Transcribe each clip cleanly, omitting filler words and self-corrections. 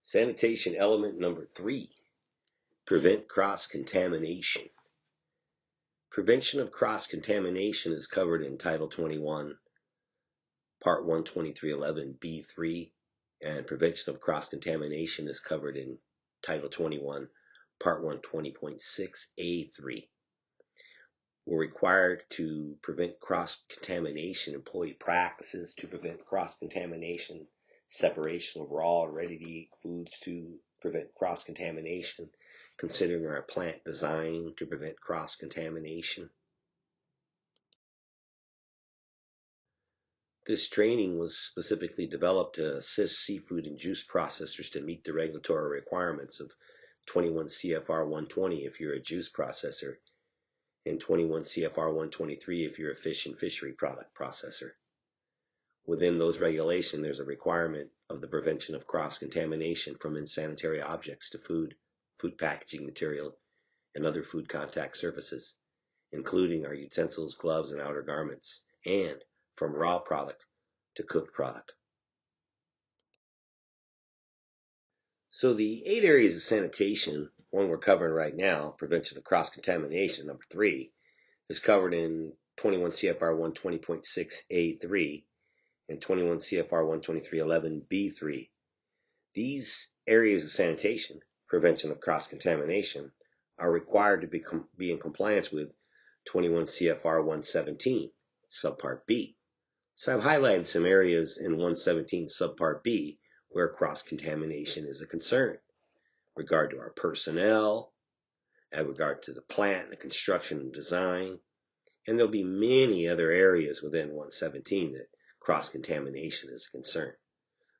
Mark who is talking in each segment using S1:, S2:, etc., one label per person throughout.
S1: Sanitation element number 3, prevent cross-contamination. Prevention of cross-contamination is covered in Title 21, Part 12311, B3, and prevention of cross-contamination is covered in Title 21, Part 120.6, A3. We're required to prevent cross-contamination, employee practices to prevent cross-contamination, separation of raw and ready-to-eat foods to prevent cross-contamination, considering our plant design to prevent cross-contamination. This training was specifically developed to assist seafood and juice processors to meet the regulatory requirements of 21 CFR 120 if you're a juice processor, and 21 CFR 123 if you're a fish and fishery product processor. Within those regulations, there's a requirement of the prevention of cross-contamination from insanitary objects to food, food packaging material, and other food contact surfaces, including our utensils, gloves, and outer garments, and from raw product to cooked product. So the 8 areas of sanitation, one we're covering right now, prevention of cross-contamination, number 3, is covered in 21 CFR 120.6A3 and 21 CFR 123.11B3. These areas of sanitation, prevention of cross-contamination, are required to be in compliance with 21 CFR 117, subpart B. So I've highlighted some areas in 117 subpart B where cross-contamination is a concern, regard to our personnel, in regard to the plant, the construction and design, and there'll be many other areas within 117 that cross-contamination is a concern.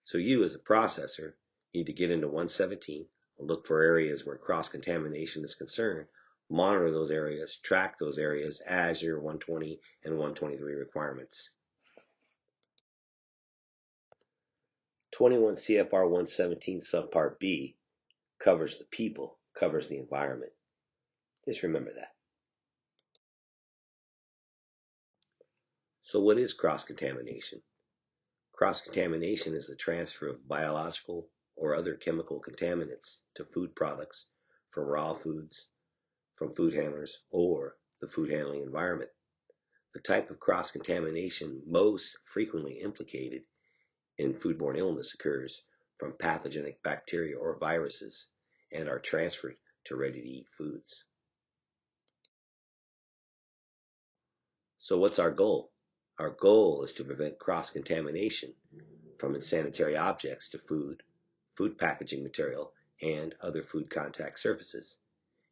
S1: So you as a processor need to get into 117 and look for areas where cross-contamination is concerned, monitor those areas, track those areas as your 120 and 123 requirements. 21 CFR 117 subpart B covers the people, covers the environment. Just remember that. So what is cross-contamination? Cross-contamination is the transfer of biological or other chemical contaminants to food products from raw foods, from food handlers, or the food handling environment. The type of cross-contamination most frequently implicated in foodborne illness occurs from pathogenic bacteria or viruses and are transferred to ready-to-eat foods. So what's our goal? Our goal is to prevent cross-contamination from insanitary objects to food, food packaging material, and other food contact surfaces,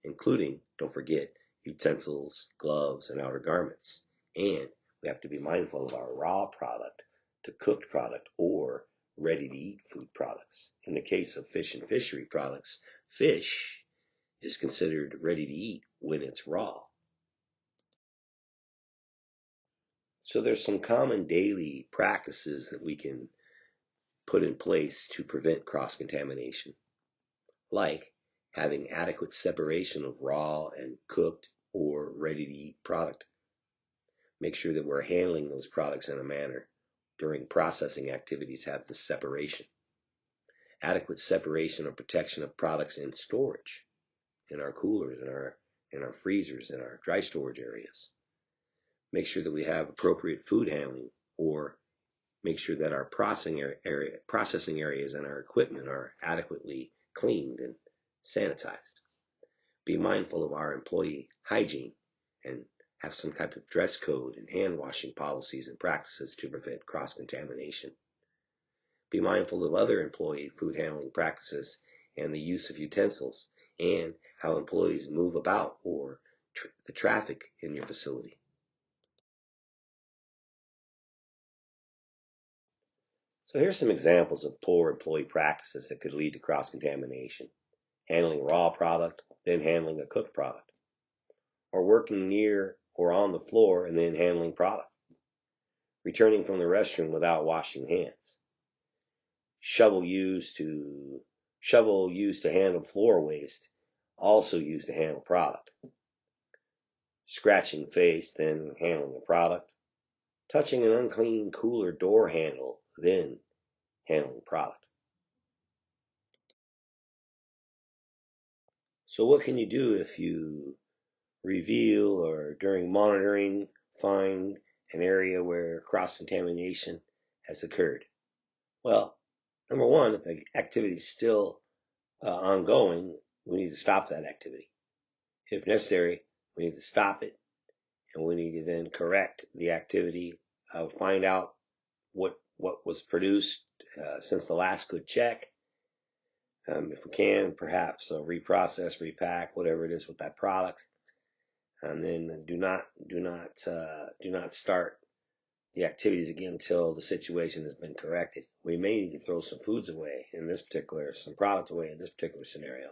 S1: including, don't forget, utensils, gloves, and outer garments. And we have to be mindful of our raw product to cooked product or ready-to-eat food products. In the case of fish and fishery products, fish is considered ready to eat when it's raw. So there's some common daily practices that we can put in place to prevent cross-contamination, like having adequate separation of raw and cooked or ready-to-eat product. Make sure that we're handling those products in a manner during processing activities have this separation. Adequate separation or protection of products in storage, in our coolers, in our freezers, in our dry storage areas. Make sure that we have appropriate food handling, or make sure that our processing areas and our equipment are adequately cleaned and sanitized. Be mindful of our employee hygiene and have some type of dress code and hand washing policies and practices to prevent cross-contamination. Be mindful of other employee food handling practices and the use of utensils and how employees move about or the traffic in your facility. So here's some examples of poor employee practices that could lead to cross-contamination. Handling raw product, then handling a cooked product. Or working near or on the floor and then handling product. Returning from the restroom without washing hands. Shovel used to handle floor waste, also used to handle product. Scratching face, then handling the product. Touching an unclean cooler door handle, then handling product. So what can you do if you reveal or during monitoring find an area where cross-contamination has occurred? Well, number one, if the activity is still ongoing, we need to stop that activity. If necessary, we need to stop it, and we need to then correct the activity, find out what was produced since the last good check. If we can, perhaps reprocess, repack, whatever it is with that product, and then do not start the activities again until the situation has been corrected. We may need to throw some foods away some product away in this particular scenario.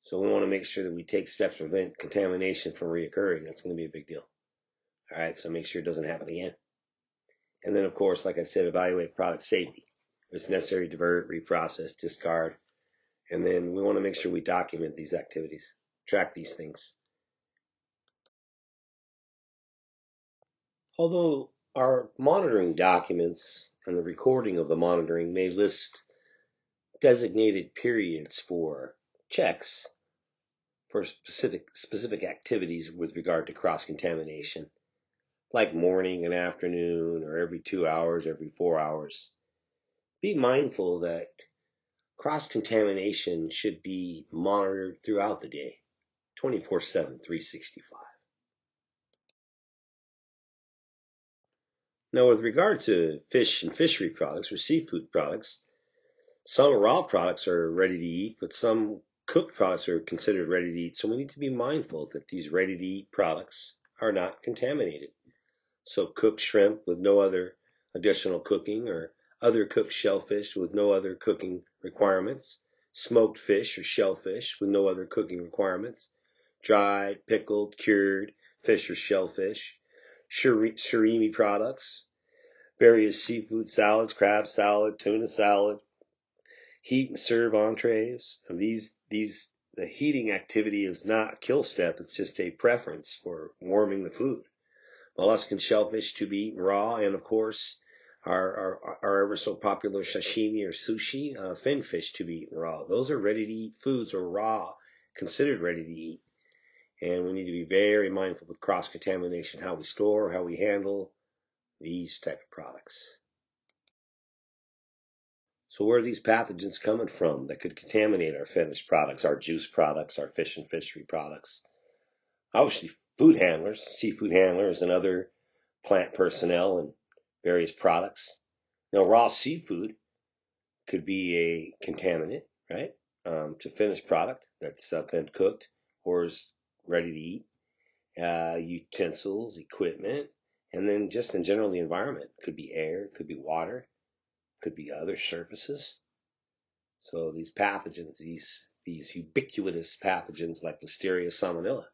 S1: So we want to make sure that we take steps to prevent contamination from reoccurring. That's going to be a big deal. All right, so make sure it doesn't happen again. And then, of course, like I said, evaluate product safety. If it's necessary, divert, reprocess, discard. And then we want to make sure we document these activities, track these things. Although our monitoring documents and the recording of the monitoring may list designated periods for checks for specific activities with regard to cross-contamination, like morning and afternoon, or every 2 hours, every 4 hours, be mindful that cross-contamination should be monitored throughout the day, 24/7, 365. Now, with regard to fish and fishery products or seafood products, some raw products are ready to eat, but some cooked products are considered ready to eat. So we need to be mindful that these ready to eat products are not contaminated. So cooked shrimp with no other additional cooking, or other cooked shellfish with no other cooking requirements, smoked fish or shellfish with no other cooking requirements, dried, pickled, cured fish or shellfish, surimi products, various seafood salads, crab salad, tuna salad, heat and serve entrees. And the heating activity is not a kill step, it's just a preference for warming the food. Mollusk and shellfish to be eaten raw, and of course, our ever so popular sashimi or sushi, fin fish to be eaten raw. Those are ready to eat foods, or raw, considered ready to eat. And we need to be very mindful with cross contamination, how we store, how we handle these type of products. So where are these pathogens coming from that could contaminate our finished products, our juice products, our fish and fishery products? Obviously, food handlers, seafood handlers, and other plant personnel and various products. Now, raw seafood could be a contaminant, right, to finished product that's been cooked or is ready to eat. Utensils, equipment, and then just in general the environment. Could be air, could be water, could be other surfaces. So these pathogens, these ubiquitous pathogens like Listeria, Salmonella.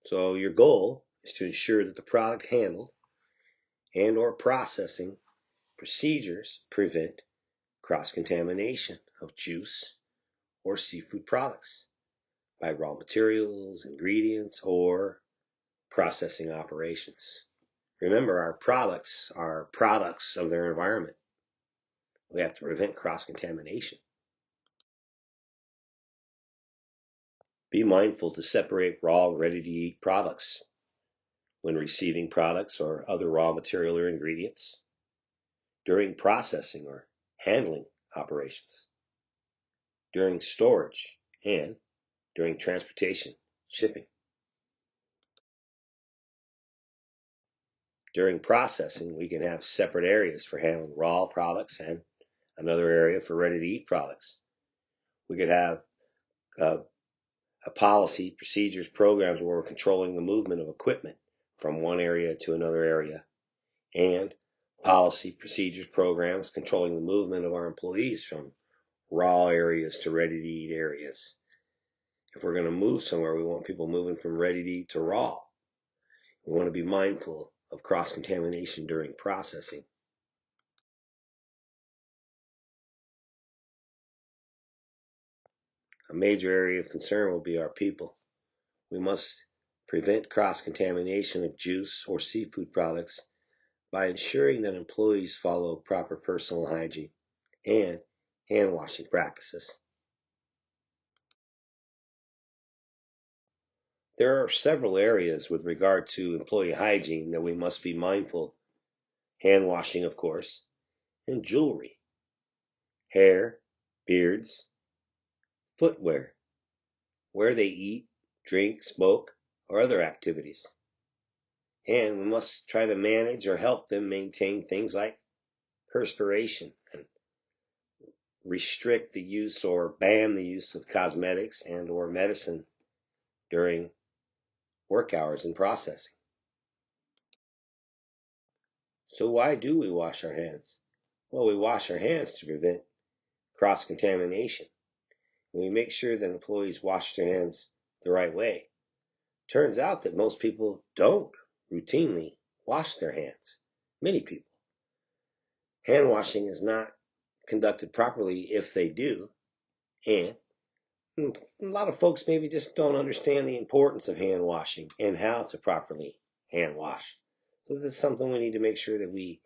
S1: So your goal is to ensure that the product handled and or processing procedures prevent cross-contamination of juice or seafood products by raw materials, ingredients, or processing operations. Remember, our products are products of their environment. We have to prevent cross-contamination. Be mindful to separate raw and ready-to-eat products when receiving products or other raw material or ingredients, during processing or handling operations, during storage, and during transportation, shipping. During processing, we can have separate areas for handling raw products and another area for ready-to-eat products. We could have a policy, procedures, programs where we're controlling the movement of equipment from one area to another area, and policy, procedures, programs controlling the movement of our employees from raw areas to ready-to-eat areas. If we're going to move somewhere, we want people moving from ready-to-eat to raw. We want to be mindful of cross-contamination during processing. A major area of concern will be our people. We must prevent cross-contamination of juice or seafood products by ensuring that employees follow proper personal hygiene and hand washing practices. There are several areas with regard to employee hygiene that we must be mindful. Hand washing, of course, and jewelry, hair, beards, footwear, where they eat, drink, smoke, or other activities. And we must try to manage or help them maintain things like perspiration and restrict the use or ban the use of cosmetics and or medicine during work hours and processing. So why do we wash our hands? Well, we wash our hands to prevent cross-contamination. And we make sure that employees wash their hands the right way. Turns out that most people don't routinely wash their hands. Many people. Hand washing is not conducted properly if they do, and a lot of folks maybe just don't understand the importance of hand washing and how to properly hand wash. So this is something we need to make sure that we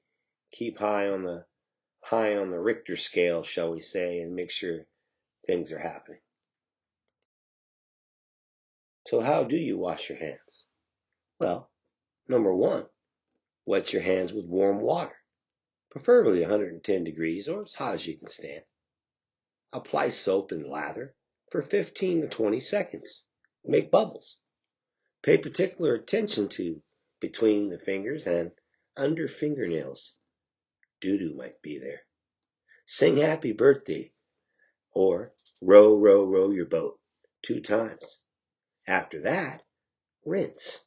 S1: keep high on the Richter scale, shall we say, and make sure things are happening. So how do you wash your hands? Well, number one, wet your hands with warm water, preferably 110 degrees or as hot as you can stand. Apply soap and lather for 15 to 20 seconds. Make bubbles. Pay particular attention to between the fingers and under fingernails. Doo-doo might be there. Sing happy birthday or row, row, row your boat 2 times. After that, rinse.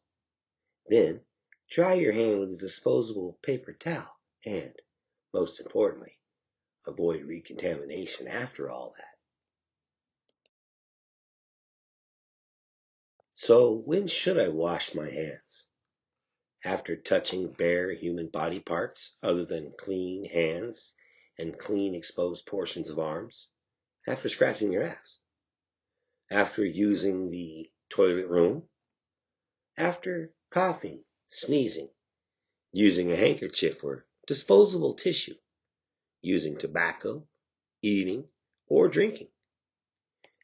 S1: Then, dry your hand with a disposable paper towel and, most importantly, avoid recontamination after all that. So, when should I wash my hands? After touching bare human body parts other than clean hands and clean exposed portions of arms. After scratching your ass. After using the toilet room. After coughing, sneezing, using a handkerchief or disposable tissue, using tobacco, eating, or drinking.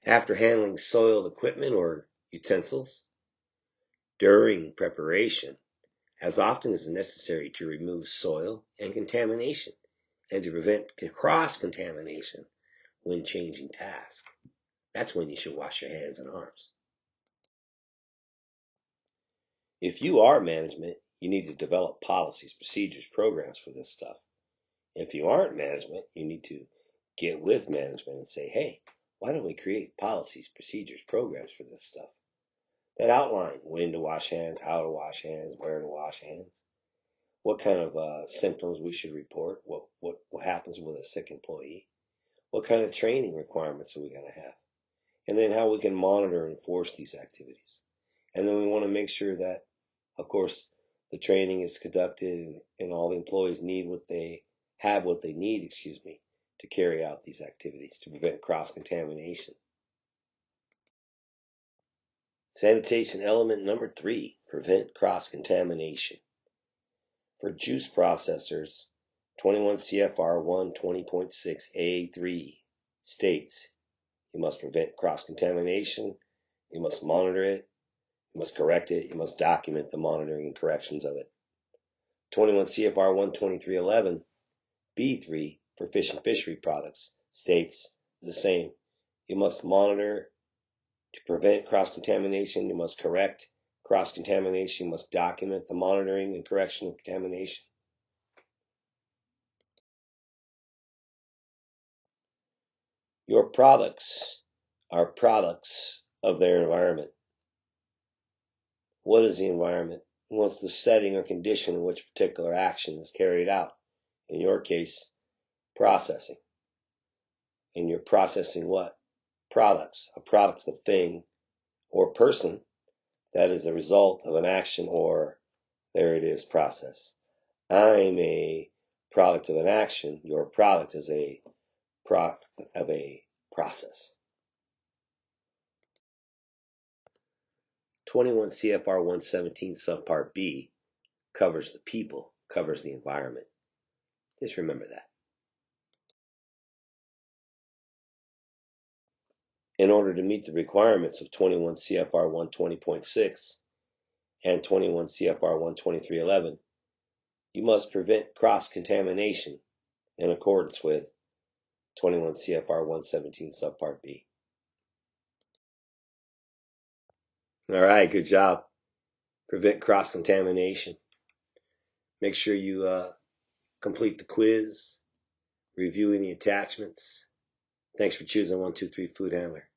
S1: After handling soiled equipment or utensils. During preparation, as often as necessary to remove soil and contamination and to prevent cross-contamination when changing tasks. That's when you should wash your hands and arms. If you are management, you need to develop policies, procedures, programs for this stuff. If you aren't management, you need to get with management and say, hey, why don't we create policies, procedures, programs for this stuff that outline when to wash hands, how to wash hands, where to wash hands, what kind of symptoms we should report, what happens with a sick employee, what kind of training requirements are we going to have, and then how we can monitor and enforce these activities. And then we want to make sure that, of course, the training is conducted and all the employees need what they need, to carry out these activities to prevent cross-contamination. Sanitation element number 3, prevent cross-contamination. For juice processors, 21 CFR 120.6A3 states you must prevent cross-contamination, you must monitor it, you must correct it, you must document the monitoring and corrections of it. 21 CFR 123.11 B3 for fish and fishery products states the same. You must monitor to prevent cross-contamination, you must correct cross-contamination, you must document the monitoring and correction of contamination. Your products are products of their environment. What is the environment? What's the setting or condition in which a particular action is carried out? In your case, processing. And you're processing what? Products. A product's a thing or person that is the result of an action or, there it is, process. I'm a product of an action. Your product is a product of a process. 21 CFR 117 subpart B covers the people, covers the environment. Just remember that. In order to meet the requirements of 21 CFR 120.6 and 21 CFR 123.11, you must prevent cross-contamination in accordance with 21 CFR 117 subpart B. All right, good job. Prevent cross-contamination. Make sure you complete the quiz, review any attachments. Thanks for choosing 123 Food Handler.